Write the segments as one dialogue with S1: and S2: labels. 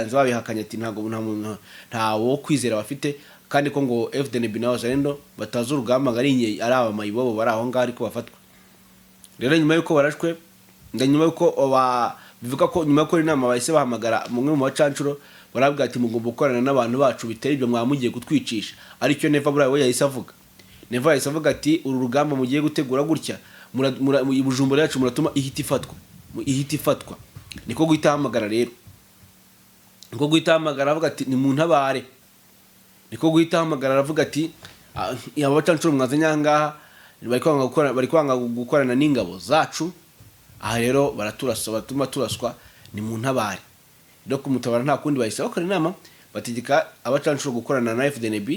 S1: babihakanye ati ntago ntawo kwizera bafite kandi ko ngo FDNB na Wazalendo bataza urugamba ngari ari abamayibobo bari aho ngaho ariko bafatwa. Rero nyuma yuko barashwe nyuma yuko bivuga ko nyuma yuko inama bahise bahamagara mumwe mu bacancuro barabwira ati mugomba gukorana n'abantu bacu bitari ibyo mwamugiye gutwicisha. Aricyo Neva buriya we yahise avuga. Neva yahise avuga ati uru rugamba mugiye gutegura gutya Bujumbura yacu muratuma ihita ifatwa. Niko guhita hamagara rero. Niko guhita hamagara avuga ati ni mu ntabare. Niko guhita hamagara aravuga ati aba bacancuro mwazanyangaha bari kwanga gukorana n'ingabo zacu. Aha rero baraturasa batuma turaswa ni mu ntabare. Rero kumutabara nta kundi bahise bakora inama bategeka abacancuro gukorana na FDNB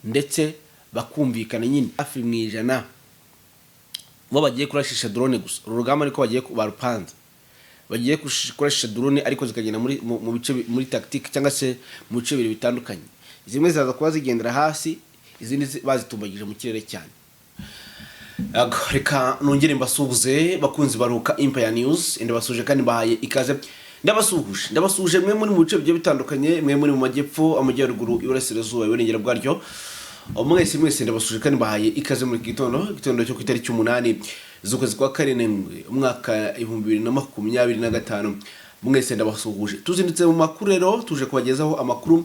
S1: ndetse bakumvikana nyine hafi mwijana bo bagiye kurashisha drone gusa. Urugamba ariko bagiye barupanza bagiye kurashisha drone ariko zikagenda mu bice muri tactique cyangwa se mu bice bibiri bitandukanye. Zimwe zaza kuba zigendera hasi izindi bazitumbagije mu kirere cyane. Reka nongere mbasuhuze bakunzi baruka Empire News ndabasuje kandi bahaye ikaze. Ndabasuje mwe muri mu bice bigiye bitandukanye, mwe muri mu majyepfo, amajyaruguru, iburasirazuba, iburengera bwaryo. Mwese ndabasuje kandi bahaye ikaze muri gitondo cyo ku itariki 8 z'ukwezi kwa karindwi umwaka 2025. Mwese ndabasuhuje. Tuzindutse mu makuru rero tuje kubagezaho amakuru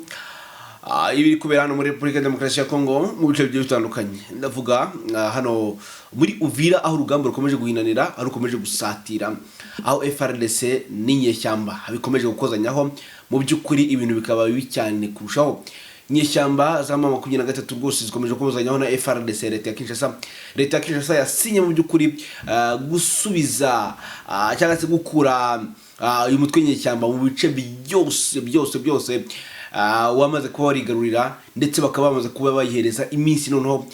S1: ibiri kubera hano muri Republika Demokarasi ya Kongo mu bice bigiye bitandukanye. Ndavuga hano muri Uvira aho urugamba rukomeje guhinanira, aho rukomeje gusatira, aho FARDC n'inyeshyamba bikomeje gukozanyaho. Mu by'ukuri ibintu bikaba bibi cyane kurushaho. Nyeshyamba za mama 23 rwose zikomeje kubuzanyaho na FARDC. Leta ya Kinshasa yasinye mu by'ukuri gusubiza cyangwa se gukura uyu mutwe nyeshyamba mu bice byose wamaze kuba warigarurira ndetse bakaba bamaze kuba bayihereza iminsi noneho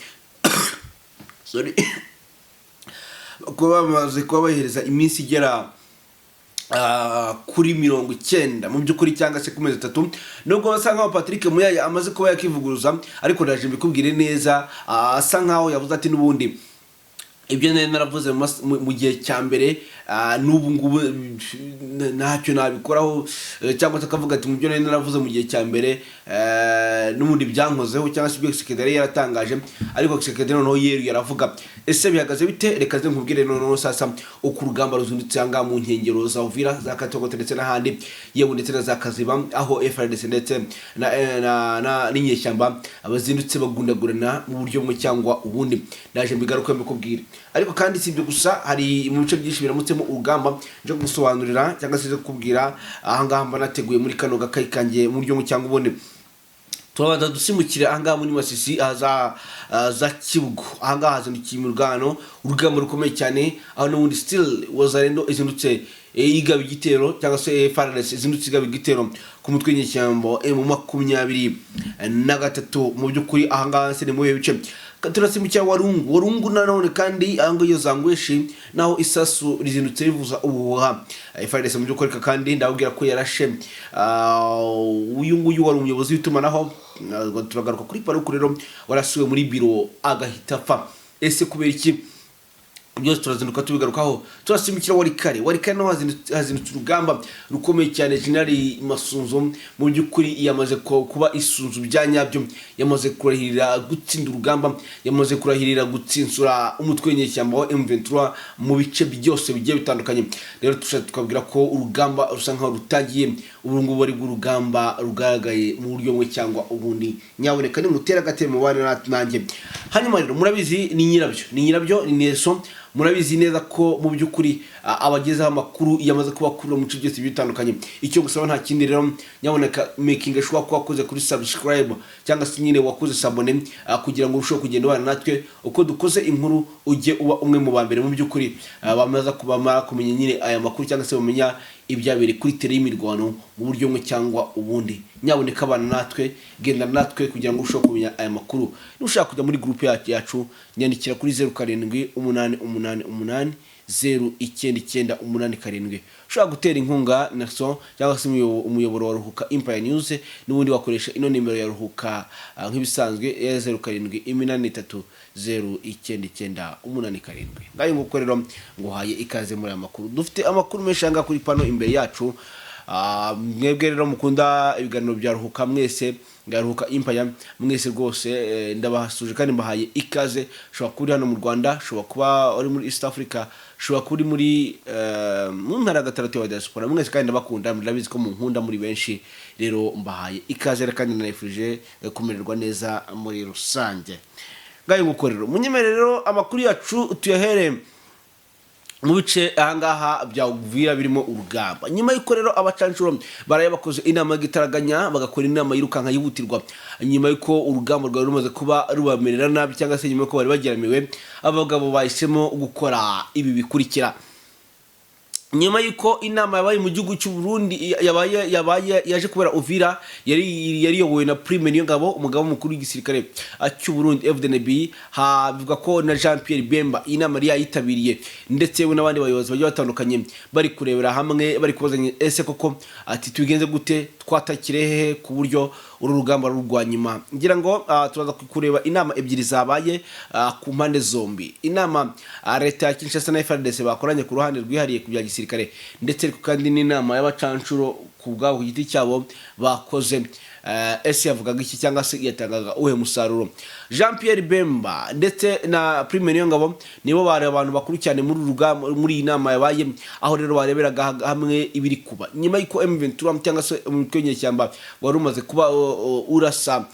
S1: kuba bamaze kuba bayihereza iminsi igera kuri 90 mu by'ukuri cyangwa se ku mezi 3. Nubwo basanga Patrick Muyaya amaze kuba yakivuguruza ariko ndaje mbikubwire neza asa nkaho yavuze ati nubundi ibyo naravuze mu gihe cya mbere n'ubu ngubu ntacyo nabikoraho cyangwa se akavuga ati mu byo naravuze mu gihe cya mbere n'ubundi byankozeho cyangwa se ibyo secretary yaratangaje ariko secretary noneho yeru yaravuga ese bihagaze bite. Reka ze nkubwire noneho sasa uko urugamba ruzundutse anga mu nkengero za Uvira za Katogote ndetse n'ahandi yewe ndetse na za Kaziba aho FARDC ndetse na n'inyeshyamba abazindutse bagundagurana mu buryo bumwe cyangwa ubundi. Ndaje mbigaruka mbikubwire ariko kandi si ibyo gusa hari mu bice byinshi biramutsemo urugamba nje gusobanurira cyangwa se kubwira ahangaha mba nateguye muri kano gakayi kanjye mu buryo bumwe cyangwa ubundi. Turabanza dusimukire ahangaha muri Masisi za Kibugo. Ahangaha hazindukiye imirwano urugamba rukomeye cyane aho n'ubundi still Wazalendo izindutse igaba igitero cyangwa se FARDC izindutse igaba igitero ku mutwe nyeshyamba M23 mu by'ukuri ahangaha se mu bice turasimukira Warungu nanone kandi ahango iyo zangweshi naho isasu rizindutse rivuza ubuha. FARDC mu by'ukuri kandi ndabwira ko yarashe uyu nguyu wari umuyobozi w'itumanaho. Turagaruka kuri paruku rero warasuwe muri biro agahita apfa. Ese kubera iki? Byose turazinduka tubigarukaho. Turasimukira Warikare no hazindutse urugamba rukomeye cyane. General Masunzo mu by'ukuri yamaze kuba isunzu byanyabyo, yamaze kurahirira gutsinda urugamba, yamaze kurahirira gutsinsura umutwe nyeshyamba wa M23 mu bice byose bigiye bitandukanye. Rero tukabwira ko urugamba rusa nkaho rutagiye ubu ngubu ari urugamba rugaragaye mu buryo bumwe cyangwa ubundi. Nyaboneka ni mutera gateme bana nanjye. Hanyuma rero murabizi ni nyirabyo ni Nelson. Murabizi neza ko mu by'ukuri abagezeho amakuru yamaze kuba kuri mu cyose bitandukanye. Icyo gusaba nta kindi rero nyaboneka making ashobora kuba wakoze kuri subscribe cyangwa se nyine wakoze sabone kugira ngo urusheho kugenda ubana natwe uko dukoze inkuru ujye uba umwe mu bambere mu by'ukuri bamaza kubamara kumenya nyine aya makuru cyangwa se bamenya ibyabere kuri tele y'imirwano mu buryo bumwe cyangwa ubundi. Nyaboneka abana natwe genda natwe kugira ngo urusheho kumenya aya makuru. Nushaka kujya muri groupe yacu nyandikira kuri 078888 09987. Ushaka gutera inkunga naso cyangwa se umuyoboro wa Ruhuka Empire News n'ubundi wakoresha ino nimero ya Ruhuka nk'ibisanzwe ya 0788099787. Ngayo ngukorero ngo haye ikaze muri amakuru. Dufite amakuru menshi anga kuri pano imbere yacu mwebwe rero mukunda ibiganiro bya Ruhuka mwese Ruhuka Empire mwese rwose ndabasuje kandi mbahaye ikaze. Ushobora kuba uri hano mu Rwanda, ushobora kuba uri muri East Africa, ushobora kuba uri muri mu ntara gatandatu ya diaspora, mwese kandi ndabakunda, murabizi ko munkunda muri benshi, rero mbahaye ikaze kandi nanifurije kumererwa neza muri rusange. Ngaye ngukorero munyemerero amakuru yacu tuyahere mu bice ahangaha bya Uvira birimo urugamba. Nyuma y'uko rero abacanshuro baraye bakoze inama gitaraganya bagakora inama yirukanka yihutirwa, nyuma y'uko urugamba rwari rumaze kuba rubamerera nabi cyangwa se nyuma y'uko bari bageramiwe, abagabo bahisemo gukora ibi bikurikira. Nyuma y'uko inama yabaye mu gihugu cy'u Burundi yaje kubera Uvira, yari yobowe na Prime Niyongabo, umugabo mukuru w'igisirikare cy'u Burundi FDNB, havuga ko na Jean Pierre Bemba inama yari yayitabiriye, ndetse n'abandi bayobozi bagiye batandukanye bari kurebera hamwe, bari kubazanya ese koko ati tugenze gute, twatakirehe ku buryo uru rugamba rurwanyuma. Ngira ngo turaza kureba inama ebyiri zabaye ku mpande zombi. Inama leta ya Kinshasa na FARDC bakoranye ku ruhande rwihariye ku bya gisirikare, ndetse kandi n'inama y'abacanshuro ku bwabo ku giti cyabo bakoze. Ese yavugaga iki cyangwa se yatangaga uhe musaruro? Jean Pierre Bemba ndetse na Prime Niyongabo nibo bari abantu bakuru cyane muri rugamba, muri inama yabaye, aho rero bareberaga hamwe ibiri kuba nyuma y'uko M23 cyangwa se umutwenye cyamba wari umaze kuba urasa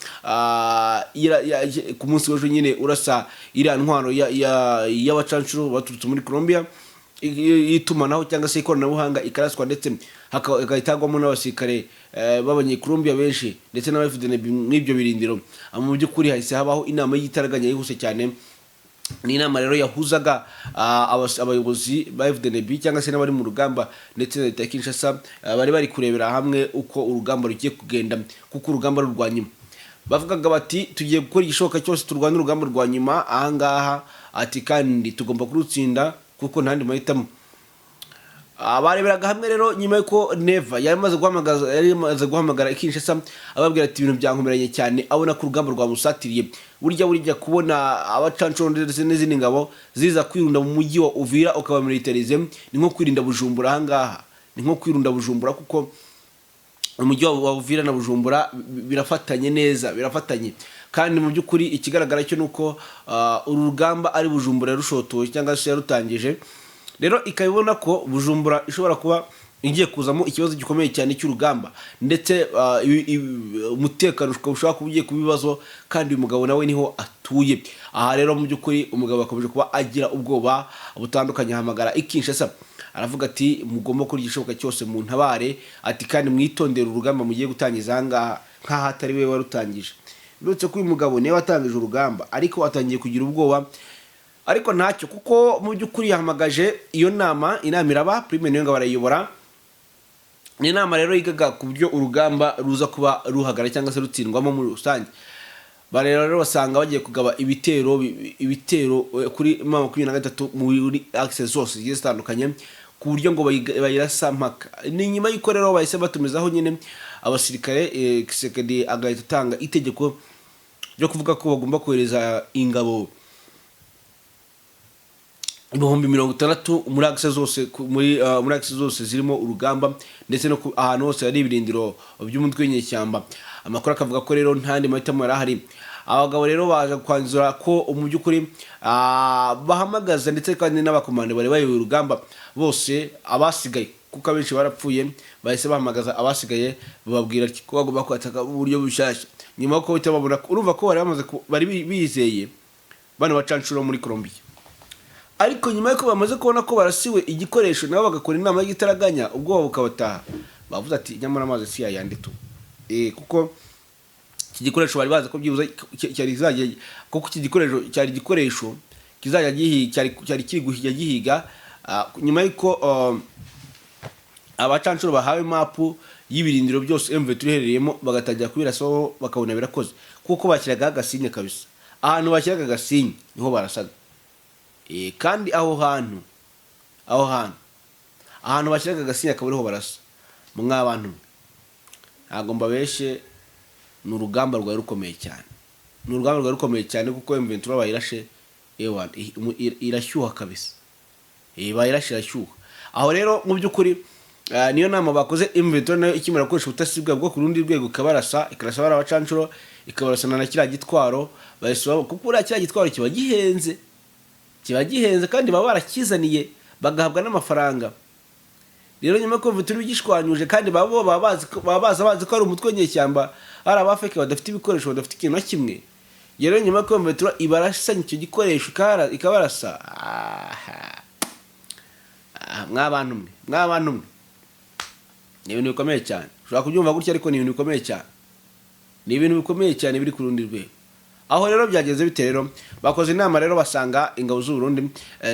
S1: ku munsi w'ejo nyine urasa iriya ntwaro y'abacanshuro baturutse muri Colombia, itumanaho cyangwa se ikoranabuhanga ikaraswa, ndetse hakahitagwamo n'abasirikare b'abanyecolombia benshi ndetse n'abafidene n'ibyo birindiro. Mu by'ukuri hahise habaho inama y'igitaraganya yihuse cyane. Ni inama rero yahuzaga abayobozi ba FDNB cyangwa se n'abari mu rugamba ndetse na leta ya Kinshasa, bari kurebera hamwe uko urugamba rugiye kugenda, kuko urugamba rurwanyuma. Bavugaga bati tugiye gukora igishoboka cyose turwana urugamba rwanyuma ahangaha, ati kandi tugomba kurutsinda kuko ntandi mahitamo. Bareberaga hamwe rero nyuma y'uko Neva yari maze guhamagara Kinshasa ababwira ati ibintu byankomeranye cyane, abona ko urugamba rwamusatiriye. Burya kubona abacanshuro ndetse n'izindi ngabo ziza kwirunda mu mujyi wa Uvira ukabamilitarize, ni nko kwirinda Bujumbura ahangaha, ni nko kwirunda Bujumbura, kuko umujyi wa Uvira na Bujumbura birafatanye neza, birafatanye. Kandi mu by'ukuri ikigaragara cyo nuko uru rugamba ari Bujumbura rushotoye cyangwa se yarutangije, rero ikabibona ko Bujumbura ishobora kuba ingiye kuzamo ikibazo gikomeye cyane cy'urugamba, ndetse umutekano ushobora kuba ugiye kubibazo, kandi uyu mugabo nawe niho atuye. Aha rero mu by'ukuri umugabo akomeje kuba agira ubwoba butandukanye, ahamagara Kinshasa aravuga ati mugomba gukora igishoboka cyose mu ntabare, ati kandi mwitondera urugamba mugiye gutangiza ahangaha nk'aho atari we warutangije. Ndetse ko uyu mugabo niwe watangije urugamba, ariko atangiye kugira ubwoba, ariko ntacyo, kuko mu by'ukuri yahamagaje iyo nama. Inama iraba, Prime Niyongabo barayiyobora. Ni inama rero yigaga ku buryo urugamba ruza kuba ruhagara cyangwa se rutsindwamo muri rusange. Rero basanga bagiye kugaba ibitero kuri 23 muri access zose zitandukanye, ku buryo ngo bayirasa mpaka. Ni nyuma y'uko rero bahise batumizaho nyine abasirikare, Kisekedi agahita atanga itegeko ryo kuvuga ko bagomba kohereza ingabo 60,000 muri access zose, muri access zose zirimo urugamba, ndetse no ahantu hose hari ibirindiro by'umutwe w'inyeshyamba. Amakuru akavuga ko rero ntandi mahitamo yari ahari. Abagabo rero baje kwanzura ko mu by'ukuri bahamagaza, ndetse kandi n'abakomande bari bayoboye urugamba bose abasigaye, kuko abenshi barapfuye, bahise bahamagaza abasigaye bababwira ko bagomba kwataka uburyo bushyashya. Nyuma y'uko bahita babona, urumva ko bari bizeye bano bacanshuro muri Colombia, ariko nyuma y'uko bamaze kubona ko barasiwe igikoresho, nabo bagakora inama y'igitaraganya, ubwoba bukabataha. Bavuze ati nyamara amazi si yayanditu, kuko iki gikoresho bari bazi ko byibuze cyari zaje, kuko iki gikoresho cyari igikoresho kizajya cyari kiri gihiga. Nyuma y'uko abacanshuro bahawe mapu y'ibirindiro byose M23 iherereyemo, bagatangira kubirasaho bakabona birakoze, kuko bashyiraga agasinye kabisa. Ahantu bashyiraga agasinye niho barasaga. Kandi aho hantu bashyiraga agasinye akaburiho barasa. Mw'abantu ntabwo mbabeshe, ni urugamba rwari rukomeye cyane, kuko M23 bayirashe irashyuha kabisa, bayirashe irashyuha. Aho rero mu by'ukuri niyo nama bakoze M23 nayo ikimara gukoresha ubutasi bwo ku rundi rwego kabarasa ikarasa bara abacancuro ikabarasana na kiriya gitwaro bayisaba kuko ura kiriya gitwaro kiba gihenze kandi baba barakizaniye bagahabwa n'amafaranga. Rero nyuma ko vituri bigishwanyuje kandi baba bazi ko ari umutwe nyeshyamba ari abafeke badafite ibikoresho badafite ikintu na kimwe. Rero nyuma ko vituri ibarasanya icyo gikoresho ikabarasa mwabantu mwe ni ibintu bikomeye cyane. Ushobora kubyumva gutya ariko ni ibintu bikomeye cyane. Ni ibintu bikomeye cyane biri ku rundi rwego. Aho rero byageze bite rero bakoze inama rero basanga ingabo z'u Burundi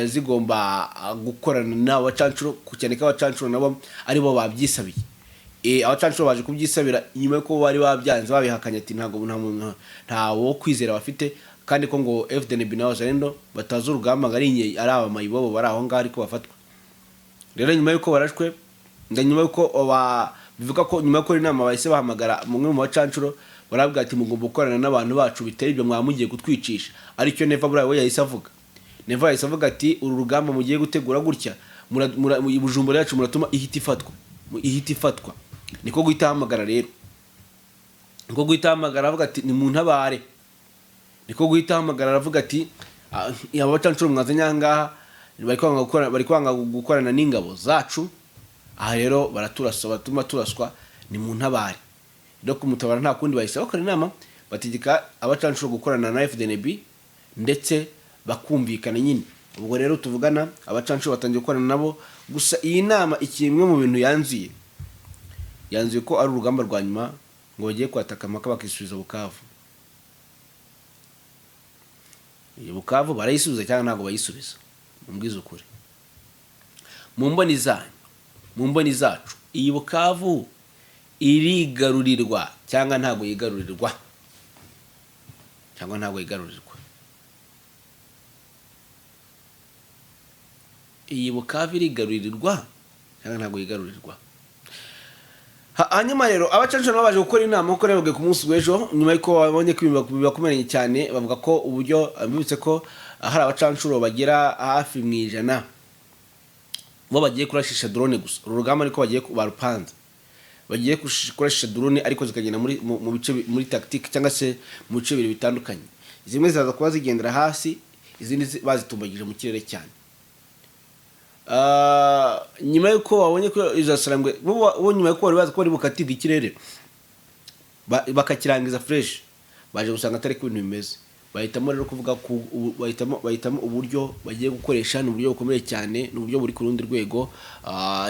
S1: zigomba gukorana n'abacancuro cyane ko abacancuro nabo ari bo babyisabiye. Abacancuro baje kubyisabira nyuma ko bari babyanze babihakanya ati nta wo kwizera bafite kandi ko ngo FDNB na Wazalendo bataza urugamba ngari ari abamayibobo bari aho ngaho ariko bafatwa. Rero nyuma yuko barashwe nyuma yuko bivuga ko nyuma yuko inama bahise bahamagara mumwe mu bacancuro barabwira ati mugomba gukorana n'abantu bacu bitari ibyo mwamugiye gutwicisha. Aricyo Neva buriya we yahise avuga. Neva yahise avuga ati uru rugamba mugiye gutegura gutya Bujumbura yacu muratuma ihita ifatwa. Niko guhita hamagara rero. Niko guhita hamagara avuga ati ni mu ntabare. Niko guhita hamagara aravuga ati aba bacancuro mwazanya ngaha bari kwanga gukorana n'ingabo zacu. Aha rero baraturasa batuma turaswa ni mu ntabare. Rero kumutabara nta kundi bahise bakora inama bategeka abacancuro gukorana na FDNB ndetse bakumvikana nyine. Ubwo rero tuvugana abacancuro batangiye gukorana nabo gusa iyi nama ikimwe mu bintu yanzuye ko ari urugamba rwa nyuma ngo bagiye kwataka maka bakisubiza Bukavu. Bukavu barayisubiza cyangwa ntago bayisubiza mumbwiza ukuri. Mu mboni zacu iyi Bukavu irigarurirwa cyangwa ntago yigarurirwa iyi Bukavu irigarurirwa cyangwa ntago yigarurirwa. Hanyuma rero abacancuro baje gukora inama ko rero ku munsi w'ejo nyuma yuko babonye ko bibakomeranye cyane bavuga ko uburyo bibutse ko hari abacancuro bagera hafi mu 100 bo bagiye kurashisha drone gusa. Urugamba niko bagiye barupanze bagiye kurashisha drone ariko zikagenda mu bice muri tactique cyangwa se mu bice bibiri bitandukanye. Zimwe zaza kuba zigendera hasi izindi bazitumbagije mu kirere cyane. Nyuma yuko babonye ko izasarangwe bo nyuma yuko bari bazi ko bari bukatiga ikirere bakakirangiza fresh baje gusanga atari ko ibintu bimeze. Bahitamo rero kuvuga ko bahitamo uburyo bagiye gukoresha ni uburyo bukomeye cyane ni uburyo buri ku rundi rwego.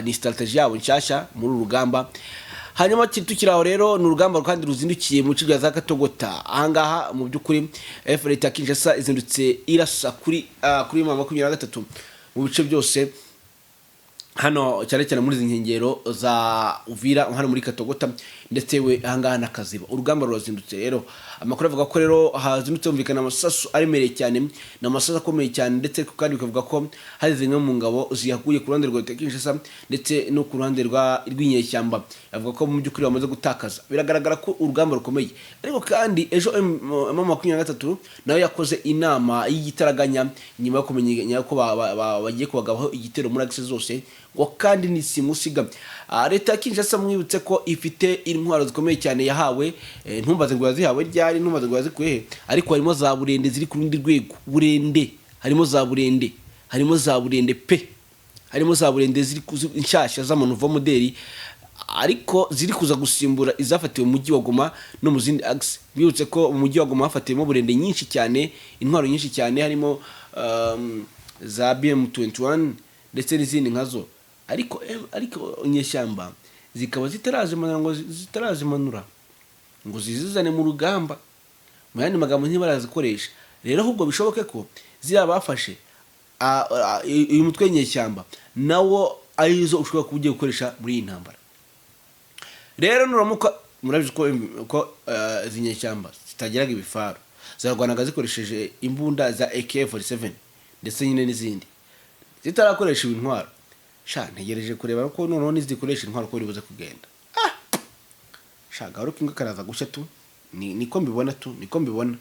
S1: Ni strategy yabo nshasha muri urugamba. Hanyuma tukiraho rero ni urugamba kandi ruzindukiye mu cibya za Katogota. Ahangaha mu byukuri FRT Kinshasa izindutse irasa kuri 23 mu bice byose hano cyane muri zinkengero za Uvira hano muri Katogota ndetse we ahangaha nakaziba. Urugamba rwazindutse rero amakuru avuga ko rero hazindutse umvikana amasasu aremereye cyane na amasasu akomeye cyane ndetse kandi bikavuga ko hari zimwe mu ngabo ziyakuye ku ruhande rwa Kinshasa ndetse no ku ruhande rw'inyeshyamba. Avuga ko mu byukuri bamaze gutakaza. Biragaragara ko urugamba rukomeye ariko kandi ejo M23 nayo yakoze inama y'igitaraganya nyuma yo kumenya ko bagiye kubagabaho igitero muri Axe zose ngo kandi ni simusiga. Leta ya Kinshasa mwibutse ko ifite intwaro zikomeye cyane yahawe ntumbaze ngo yazihawe ryari ntumbaze ngo yazikuye ariko harimo za burende ziri ku rundi rwego harimo za burende pe harimo za burende ziri inshashya z'amanuva modeli ariko ziri kuza gusimbura izafatiwe mu mujyi wa Goma no mu zindi axe. Bibutse ko mu mujyi wa Goma hafatiyemo burende nyinshi cyane intwaro nyinshi cyane harimo za BM21 ndetse n'izindi nkazo ariko inyeshyamba zikaba zitarazimanura ngo zizizane mu rugamba. Mu yandi magambo ntibarazikoresha rero ahubwo bishoboke ko zirabafashe uyu mutwe nyeshyamba nawo arizo ushobora kugiye gukoresha muri iyi ntambara. Rero nuramuka murabizi ko zinyeshyamba zitagiraga ibifaru zarwanaga zikoresheje imbunda za AK47 ndetse nyine n'izindi zitarakoresha intwaro. Ntegereje kureba ko noneho nizikoresha intwaro ko ribuze kugenda. Garuka inga karaza gushya tu niko mbibona.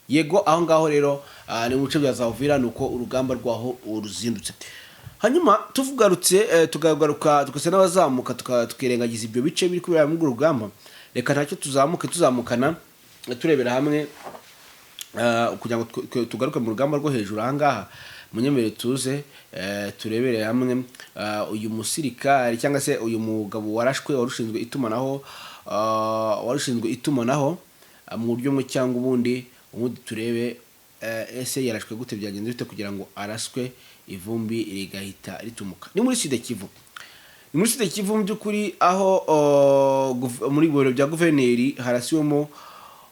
S1: Yego aho ngaho rero ni mu bice bya Uvira nuko urugamba rwaho uruzindutse. hanyuma tuvugarutse tukagaruka tukase n'abazamuka tukirengagiza ibyo bice biri kubera mu rugamba. Reka ntacyo tuzamukana turebera hamwe kugira ngo tugaruke mu rugamba rwo hejuru ahangaha. Munyemere tuze turebere hamwe uyu musirikare cyangwa se uyu mugabo warashwe warushinzwe itumanaho mu buryo bumwe cyangwa ubundi turebe ese yarashwe gute, byagenze bite kugira ngo araswe ivumbi rigahita ritumuka. Ni muri Sud Kivu mu by'ukuri aho muri biro bya guverineri harasiwemo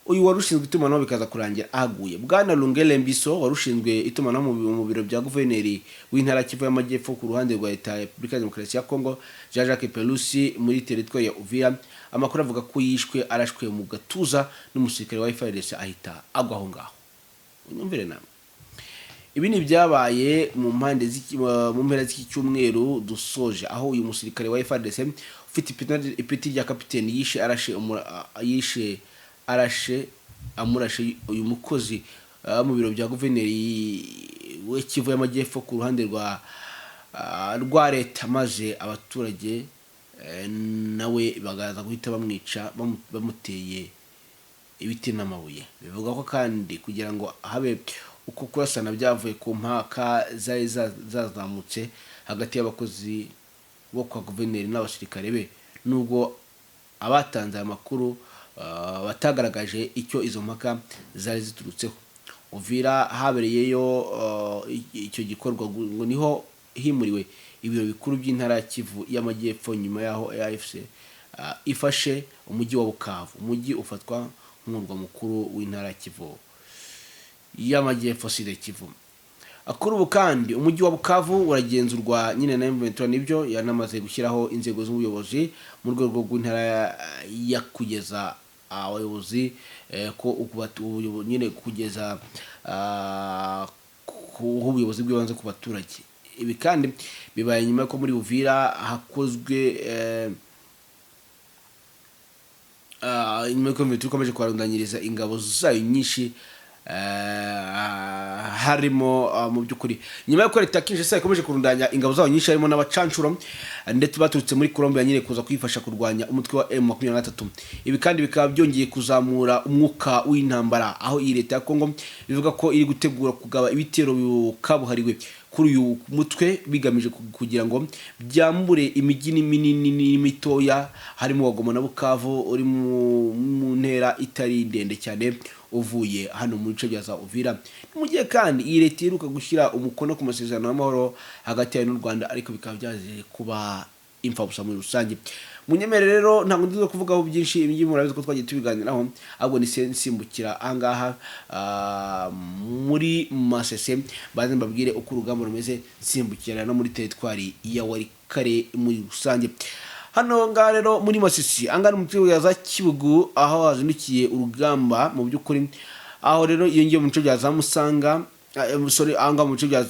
S1: uyu warushinzwe itumanaho bikaza kurangira ahaguye. Bwana Lungele Mbiso warushinzwe itumanaho mu biro bya guverineri w'intara Kivu y'Amajyepfo ku ruhande rwa leta ya Repubulika ya Demokarasi ya Kongo, Jean-Jacques Pelusi muri teritwari ya Uvira. Amakuru avuga ko yishwe arashwe mu gatuza n'umusirikare wa FARDC ahita agwa aho ngaho. Unyumvire namwe. Ibi ni byabaye mu mpera z'iki cyumweru dusoje, aho uyu musirikare wa FARDC ufite ipeti rya kapiteni amurashe uyu mukozi mu biro bya guverineri we Kivu y'Amajyepfo ku ruhande rwa leta, maze abaturage nawe bagaza guhita bamwica bamuteye ibiti n'amabuye. Bivuga ko kandi kugira ngo habe uko kurasana byavuye ku mpaka zari zazamutse hagati y'abakozi bo kwa guverineri n'abasirikare be, nubwo abatanze amakuru batagaragaje icyo izo mpaka zari ziturutseho. Uvira habereyeyo icyo gikorwa ngo niho himuriwe ibiro bikuru by'intara ya Kivu y'Amajyepfo nyuma yaho AFC ifashe umujyi wa Bukavu. Umujyi ufatwa nk'umurwa mukuru w'intara ya Kivu y'Amajyepfo Sud Kivu. Kuri ubu kandi umujyi wa Bukavu uragenzurwa nyine na M23, nibyo yanamaze gushyiraho inzego z'ubuyobozi mu rwego rw'intara ya kugeza abayobozi ko nyine kugeza ku ubuyobozi bw'ibanze ku baturage. Ibi kandi bibaye nyuma ko muri Uvira hakozwe nyuma ko tukomeje kwarundanyiriza ingabo zayo nyinshi harimo mu by'ukuri nyuma yo leta Kinshasa ikomeje kurundanya ingabo zayo nyinshi harimo n'abacancuro ndetse baturutse muri Colombia nyine kuza kwifasha kurwanya umutwe wa M23. Ibi kandi bikaba byongeye kuzamura umwuka w'intambara, aho iyi leta ya Kongo bivuga ko iri gutegura kugaba ibitero kabuhariwe kuri uyu mutwe bigamije kugira ngo byambure imijyi minini n'imitoya harimo Goma na Bukavu uri mu ntera itari ndende cyane uvuye hano mu bice bya za Uvira. Mu gihe kandi iyi leta iruka gushyira umukono ku masezerano y'amahoro hagati y'u Rwanda, ariko bikaba byaje kuba imfabusa muri rusange. Munyemere rero ntabwo ndizo kuvugaho byinshi, ibyo murabizi ko twagiye tubiganiraho, ahubwo ni nsimbukira ahangaha muri Masese baze mbabwire uko urugamba rumeze, nsimbukira no muri teritwari ya Warikare muri rusange. Hano ngaha rero muri Masisi angana mu cyo za Kibugu aho hazindukiye urugamba mu by'ukuri, aho rero iyo ngiye mu cyo bya za Musanga anga mu cyo bya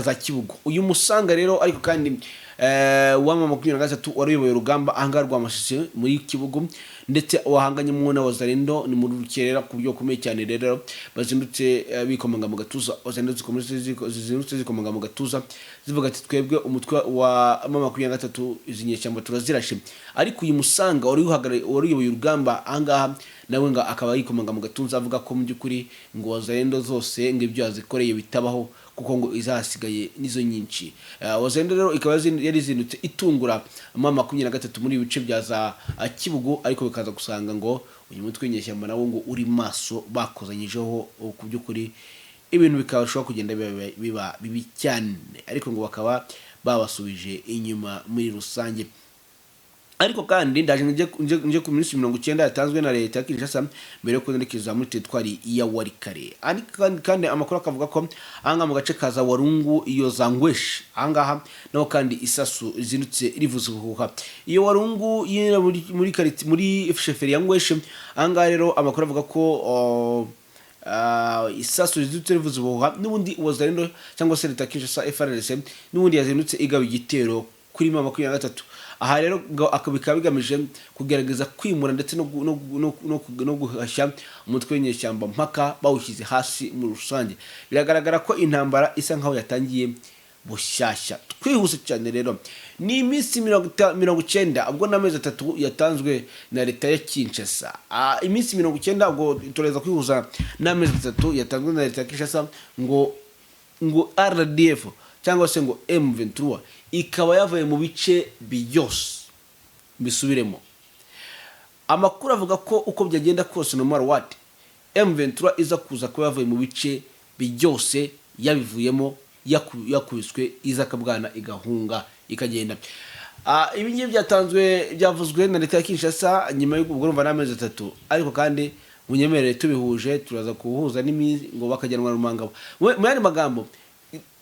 S1: za Kibugu. Uyu Musanga rero ariko kandi wa 23 waruyoboye urugamba anga rwa Masisi muri Kibugu, ndetse wahanganye mu na Wazalendo ni mu rukerera ku byo komeye cyane. Rero bazindutse bikomanga mu gatuza, bazindutse zikomanga mu gatuza zivuga ati twebwe umutwe wa 23 izinyeshyamba turazirashe. Ariko uyu Musanga waruyoboye urugamba angaha nawe nga akaba yikomanga mu gatuza avuga ko mu by'ukuri ngo Wazalendo zose ngo ibyo yazikoreye bitabaho kuko ngo izasigaye nizo nyinshi. Wazalendo rero ikaba yari zindutse itungura 23 muri ibice bya za Kibugu, ariko bikaza gusanga ngo uyu mutwe w'inyeshyamba nawo ngo uri maso bakozanyijeho ku by'ukuri ibintu bikabashoboka kugenda biba bibi cyane, ariko ngo bakaba babasubije inyuma muri rusange. Ariko kandi ndaje nje ku minsi 90 yatanzwe na leta ya Kinshasa mbere yo kwerekeza muri teritwari ya Warikare. Kandi amakuru akavuga ko anga mu gace kaza Warungu iyo zangwesh angaha naho kandi isasu zindutse rivuze kuhuha. Iyo Warungu yera muri sheferi ya Ngwesh anga rero amakuru avuga ko isasu zindutse rivuze kuhuha, n'ubundi Wazalendo cyangwa se leta ya Kinshasa FARDC n'ubundi yazindutse igaba igitero kuri 23. Aha rero akabika bigamije kugerageza kwimura ndetse no guhashya umutwe w'inyeshyamba mpaka bawushyize hasi mu rusange. Biragaragara ko intambara isa nkaho yatangiye bushyashya. Twihuse cyane rero, ni iminsi 90 ubwo n'amezi 3 yatanzwe na leta ya Kinshasa. Iminsi 90 ubwo tureza kwihuza n'amezi 3 yatanzwe na leta ya Kinshasa ngo RDF cyangwa se ngo M23 ikaba yavuye mu bice byose. Bisubiremo, amakuru avuga ko uko byagenda kose no matter what, M23 iza kuza kuba yavuye mu bice byose, yabivuyemo, yakubiswe, iza kabwana igahunga ikagenda. Ibi ngiye byavuzwe na leta ya Kinshasa nyuma yo kugurumva n'amezi 3, ariko kandi munyemerere tubihuje turaza kuhuza ngo bakajyanwa Rumangabo. Mu yandi magambo,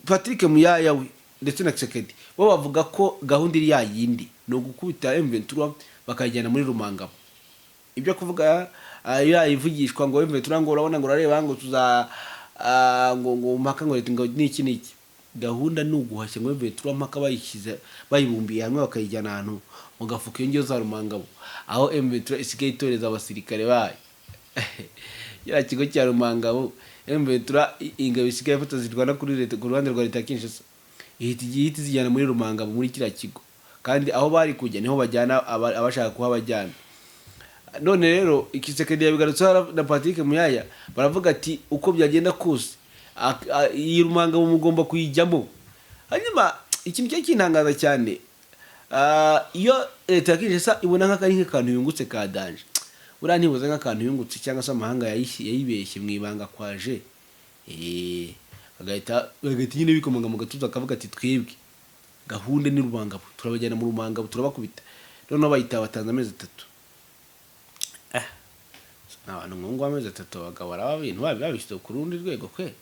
S1: Patrick Muyaya we ndetse na Tshisekedi bo bavuga ko gahunda iri yayindi no gukubita M23 bakajyana muri Rumangabo. Ibyo kuvuga yayivugishwa ngo M23 ngo urabona ngo rareba ngo tuza ngo mpaka ngo niki gahunda n'uguhashya ngo M23 mpaka bayishyize bayibumbiye hamwe bakayijyana ahantu mu gafuka y'ingiyo za Rumangabo, aho M23 isigaye itoreza abasirikare bayo. Ya kigo cya Rumangabo M23 ingabo isigaye ifata zirwana kuri leta ku ruhande rwa leta ya Kinshasa, ihita zijyana muri Rumangabo muri kira kigo, kandi aho bari kujya niho bajyana abashaka kuhabajyana. None rero Tshisekedi yabigarutse na Patrick Muyaya, baravuga ati uko byagenda kose iyi Rumangabo mugomba kuyijyamo. Hanyuma ikintu cyo kintangaza cyane, iyo leta ya Kinshasa ibona nk'akantu yungutse ka danje, uriya ntibuze nk'akantu yungutse cyangwa se amahanga yayibeshye mu ibanga kwaje, bagahita nyine bikomanga mu gatuza akavuga ati twebwe gahunda ni Rumangabo, turabajyana mu Rumangabo turabakubita. None bayita batanze amezi 3. Abantu ngo amezi 3 abagabo baraba bintu babishyize ku rundi rwego kwe.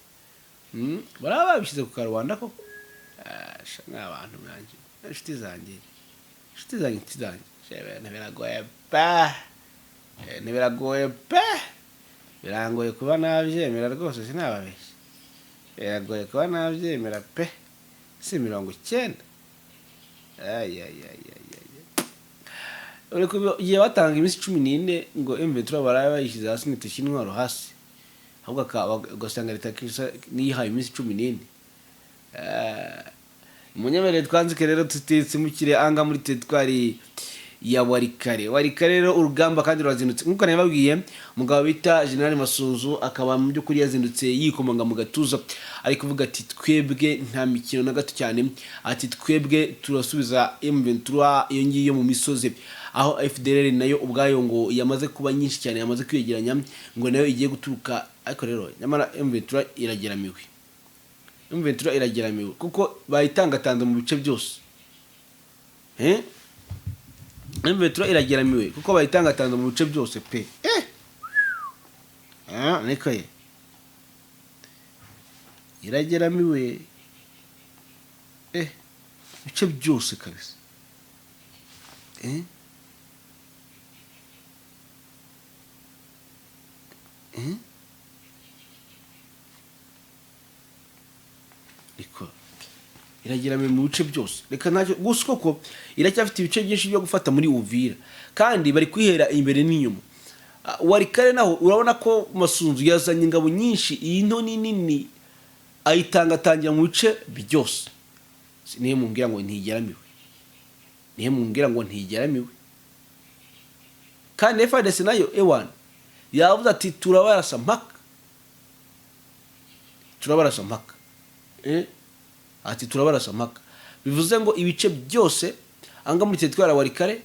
S1: Baraba babishyize ku karubanda ko nk'abantu mwanje inshuti zanjye ntibiragoye pe, birangoye kuba nabyemera rwose, sinababeshye, biragoye kuba nabyemera pe, si 90. Ureko igihe batanga iminsi 14 ngo M23 baraba bayishyize hasi nitishye intwaro hasi, ahubwo ugasanga leta niyihaye iminsi 14. Munyemerere twanzike rero tutitsimukire anga muri teritwari ya Warikare rero urugamba kandi rwazindutse nkuko nababwiye. Umugabo bita General Masunzu akaba mu byukuri yazindutse yikomanga mu gatuza, ari kuvuga ati twebwe nta mikino na gato cyane, ati twebwe turasubiza M23 iyo ngiyo mu misozi, aho FDLR nayo ubwayo ngo yamaze kuba nyinshi cyane, yamaze kwiyegeranya ngo nayo igiye guturuka. Ariko rero nyamara M23 irageramiwe kuko bayitangatanze mu bice byose. M23 irageramiwe kuko bayitangatanze mu bice byose pe. Niko irageramiwe bice byose kabisa. Irageramiwe mu bice byose. Reka ntacyo gusa koko iracyafite ibice byinshi byo gufata muri Uvira, kandi bari kwihera imbere n'inyuma. Warikare naho urabona ko Masunzu yazanye ingabo nyinshi, iyi nto nini ayitangatangira mu bice byose. Nihe mumbwira ngo ntigeramiwe, kandi FARDC nayo ewan yavuze ati turabarasa mpaka, ati turabarasa mpaka. Bivuze ngo ibice byose anga muri teritwari Warikare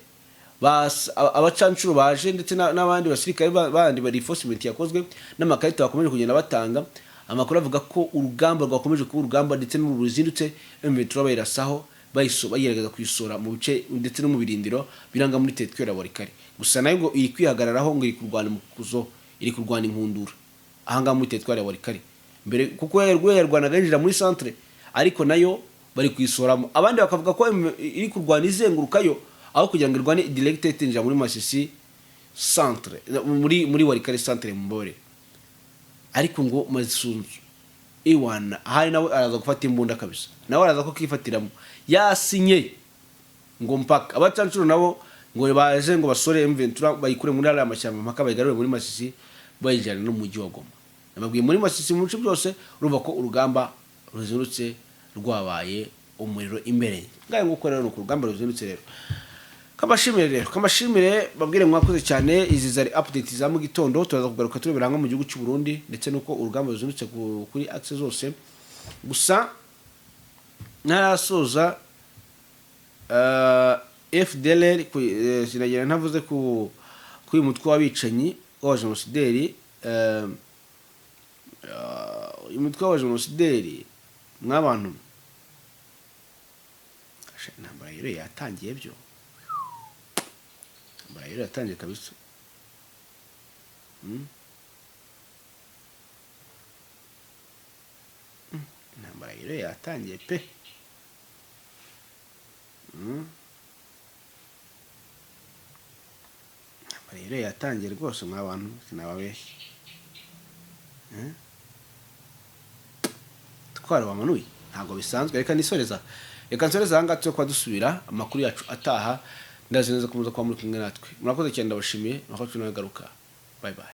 S1: abacancuro baje ndetse n'abandi basirikare bandi bari reinforcement yakozwe n'amakarita bakomeje kugenda batanga. Amakuru avuga ko urugamba rwakomeje kuba urugamba ndetse n'uruzindutse, M23 bayirasaho bayigerageza kuyisora mu bice ndetse no mu birindiro biranga muri teritwari Warikare. Gusa nayo ngo iri kwihagararaho ngo iri kurwana mu kuzo, iri kurwana inkundura ahanga muri teritwari Warikare mbere, kuko yarwanaga yinjira muri centre, ariko nayo bari kuyisoramo. Abandi bakavuga ko iri kurwana izengurukayo aho kugira ngo irwane direct itinjira muri Masisi centre, muri Warikare centre Mbore. Ariko ngo Masunzu iwana hari nawe araza gufata imbunda kabisa, nawe araza ko kifatiramo yasinye ngo mpaka abacancuro nabo ngo baje ngo basore M23 bayikure muri ala amashyamba mpaka bayigarure muri Masisi bayijana no mu mujyi wa Goma. Nababwiye muri Masisi mu bice byose urumva ko urugamba ruzindutse rwabaye umuriro imbere. Ngaye nguko rero ku rugamba ruzindutse rero. Kamashimire babwire mwakoze cyane. Izi zari update za mu gitondo, turaza kugaruka turebera mu gihugu cy'u Burundi ndetse nuko urugamba ruzindutse kuri axe zose. Gusa narasoza FDLR sinagira ntavuze ku uyu mutwe w'abicanyi wa genocideri, uyu mutwe wa genocideri mwabantu intambara rero yatangiye byo, intambara rero yatangiye kabisa. Intambara rero yatangiye pe. Intambara rero yatangiye rwose mwabantu sinababeshye. Twari bamanuye ntago bisanzwe. Reka nsoreza hanga cyo kwa dusubira amakuru yacu ataha. Ndazineza kumuza kwa muri kumwe natwe. Murakoze cyane, ndabashimiye. Murakoze n'agaruka. Bye bye.